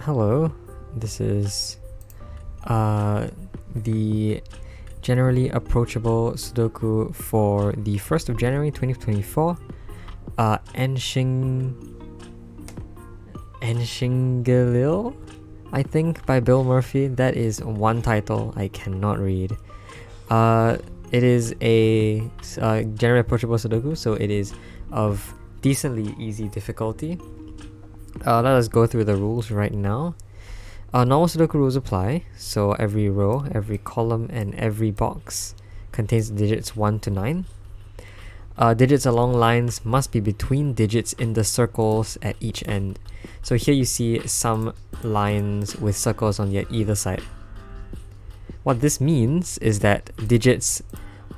Hello, this is the generally approachable Sudoku for the 1st of January 2024. Nshingilile, I think, by Bill Murphy. That is one title I cannot read. It is a generally approachable Sudoku, so it is of decently easy difficulty. Let us go through the rules right now. Normal Sudoku rules apply, so every row, every column, and every box contains digits 1 to 9. Digits along lines must be between digits in the circles at each end. So here you see some lines with circles on either side. What this means is that digits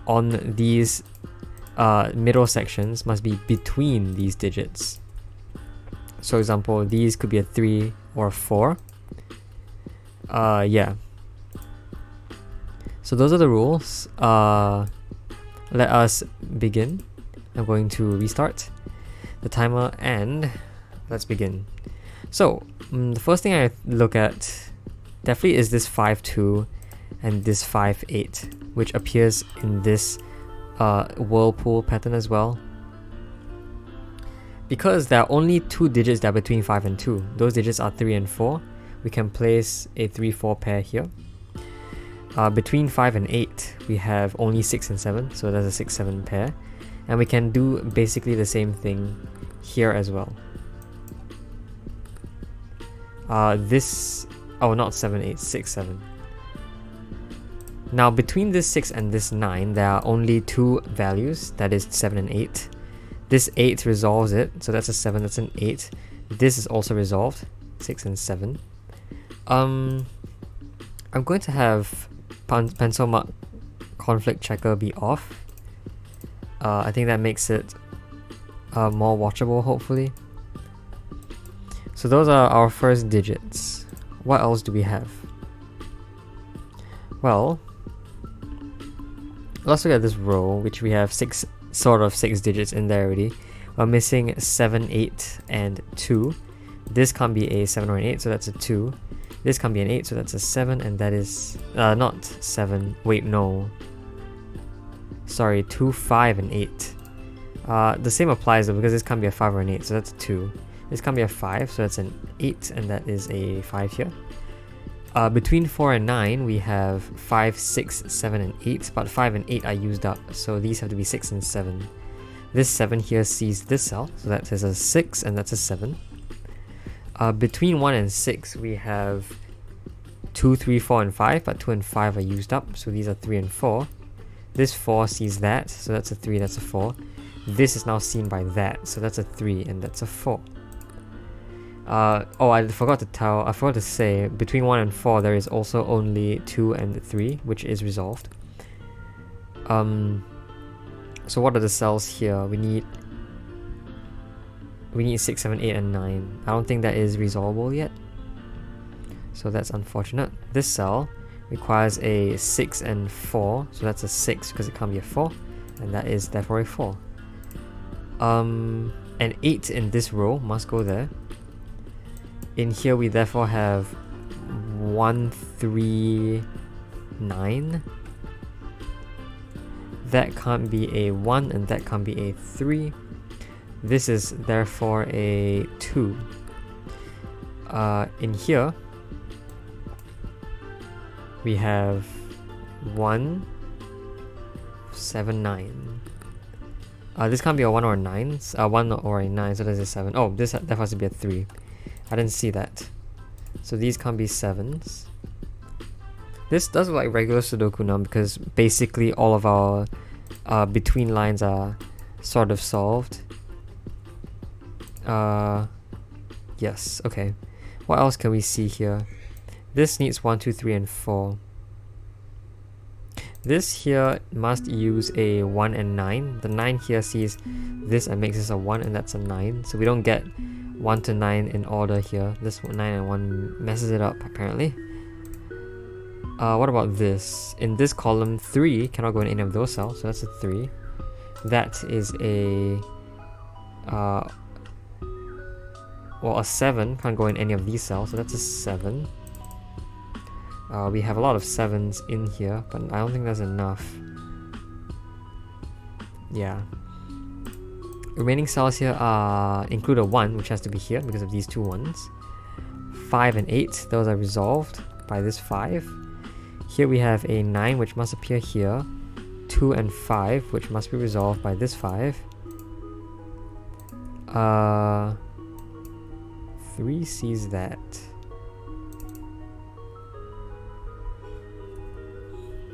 on these middle sections must be between these digits. So, example, these could be a 3 or a 4. Yeah. So those are the rules. Let us begin. I'm going to restart the timer and let's begin. So, the first thing I look at definitely is this 5-2 and this 5-8, which appears in this whirlpool pattern as well. Because there are only two digits that are between 5 and 2, those digits are 3 and 4, we can place a 3-4 pair here. Between 5 and 8, we have only 6 and 7, so that's a 6-7 pair. And we can do basically the same thing here as well. Not 7, 8, 6, 7. Now between this 6 and this 9, there are only two values, that is 7 and 8. This 8 resolves it, so that's a 7, that's an 8. This is also resolved, 6 and 7. I'm going to have pencil mark conflict checker be off. I think that makes it more watchable, hopefully. So those are our first digits. What else do we have? Well, let's look at this row, which we have six digits in there already. We're missing 7, 8, and 2. This can't be a 7 or an 8, so that's a 2. This can't be an 8, so that's a 7, and that is not 7. Wait, no. Sorry, 2, 5, and 8. The same applies though, because this can't be a 5 or an 8, so that's a 2. This can't be a 5, so that's an 8, and that is a 5 here. Between 4 and 9, we have 5, 6, 7, and 8, but 5 and 8 are used up, so these have to be 6 and 7. This 7 here sees this cell, so that is a 6, and that's a 7. Between 1 and 6, we have 2, 3, 4, and 5, but 2 and 5 are used up, so these are 3 and 4. This 4 sees that, so that's a 3, that's a 4. This is now seen by that, so that's a 3, and that's a 4. I forgot to say, between 1 and 4 there is also only 2 and 3, which is resolved. So what are the cells here? We need 6, 7, 8, and 9. I don't think that is resolvable yet, so that's unfortunate. This cell requires a 6 and 4, so that's a 6 because it can't be a 4, and that is therefore a 4. An 8 in this row must go there. In here we therefore have 1, 3, 9. That can't be a 1 and that can't be a 3. This is therefore a 2. In here we have 1, 7, 9. This can't be a 1 or a 9. 1 or a 9, so this is 7. Oh, this therefore has to be a 3. I didn't see that. So these can't be 7s. This does look like regular Sudoku now because basically all of our between lines are sort of solved. Yes, okay. What else can we see here? This needs 1, 2, 3, and 4. This here must use a 1 and 9. The 9 here sees this and makes this a 1, and that's a 9. So we don't get 1 to 9 in order here. This 9 and 1 messes it up apparently. What about this? In this column, 3 cannot go in any of those cells, so that's a 3. That is a well, a 7 can't go in any of these cells, so that's a 7. We have a lot of 7s in here, but I don't think that's enough. Yeah. Remaining cells here include a 1, which has to be here because of these two 1s. 5 and 8, those are resolved by this 5. Here we have a 9, which must appear here. 2 and 5, which must be resolved by this 5. 3 sees that.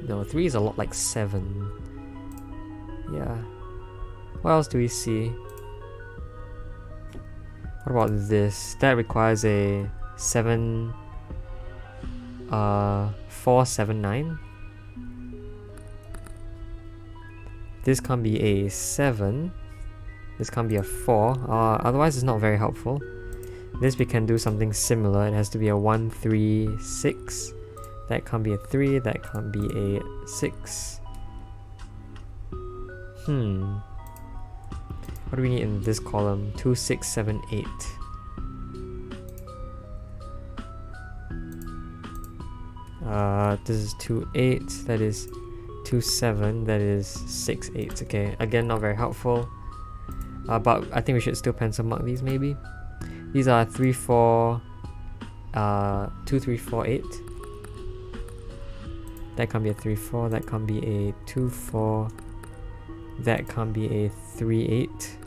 No, 3 is a lot like 7. Yeah. What else do we see? What about this? That requires a 7... 4, 7, 9. This can't be a 7. This can't be a 4. Otherwise it's not very helpful. This we can do something similar. It has to be a 1, 3, 6. That can't be a 3. That can't be a 6. What do we need in this column? 2, 6, 7, 8. This is 2, 8. That is 2, 7. That is 6, 8. Okay, again, not very helpful. But I think we should still pencil mark these maybe. These are 3, 4, 2, 3, 4, 8. That can't be a 3, 4. That can't be a 2, 4. That can't be a 3, 8.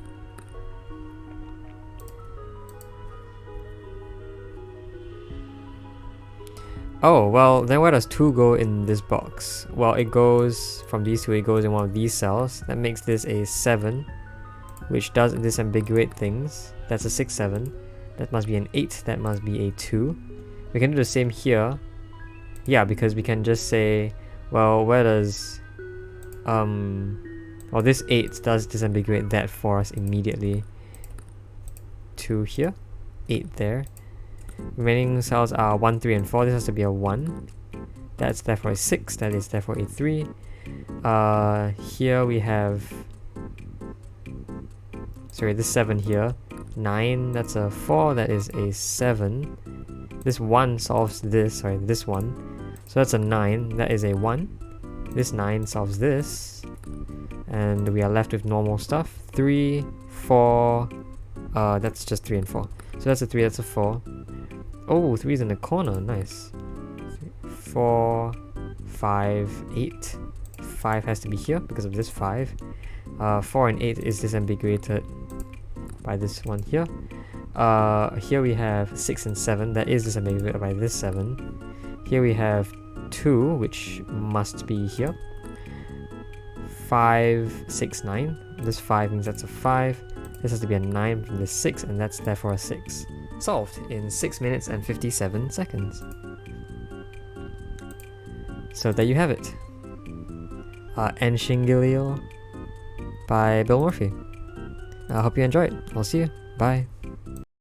Oh, well, then where does 2 go in this box? Well, it goes from these two, it goes in one of these cells. That makes this a 7, which does disambiguate things. That's a 6, 7. That must be an 8, that must be a 2. We can do the same here. Yeah, because we can just say, well, where does... well, this 8 does disambiguate that for us immediately. 2 here, 8 there. Remaining cells are 1, 3, and 4. This has to be a 1. That's therefore a 6. That is therefore a 3. Here we have... Sorry, this 7 here. 9, that's a 4. That is a 7. This 1 solves this. Sorry, this 1. So that's a 9. That is a 1. This 9 solves this. And we are left with normal stuff. 3, 4... that's just 3 and 4. So that's a 3, that's a 4. Oh, 3 is in the corner, nice. 4, 5, 8. 5 has to be here because of this 5. 4 and 8 is disambiguated by this one here. Here we have 6 and 7, that is disambiguated by this 7. Here we have 2, which must be here. 5, 6, 9. This 5 means that's a 5. This has to be a 9 from this 6, and that's therefore a 6. Solved in 6 minutes and 57 seconds. So there you have it. Nshingilile by Bill Murphy. I hope you enjoyed. I'll see you. Bye.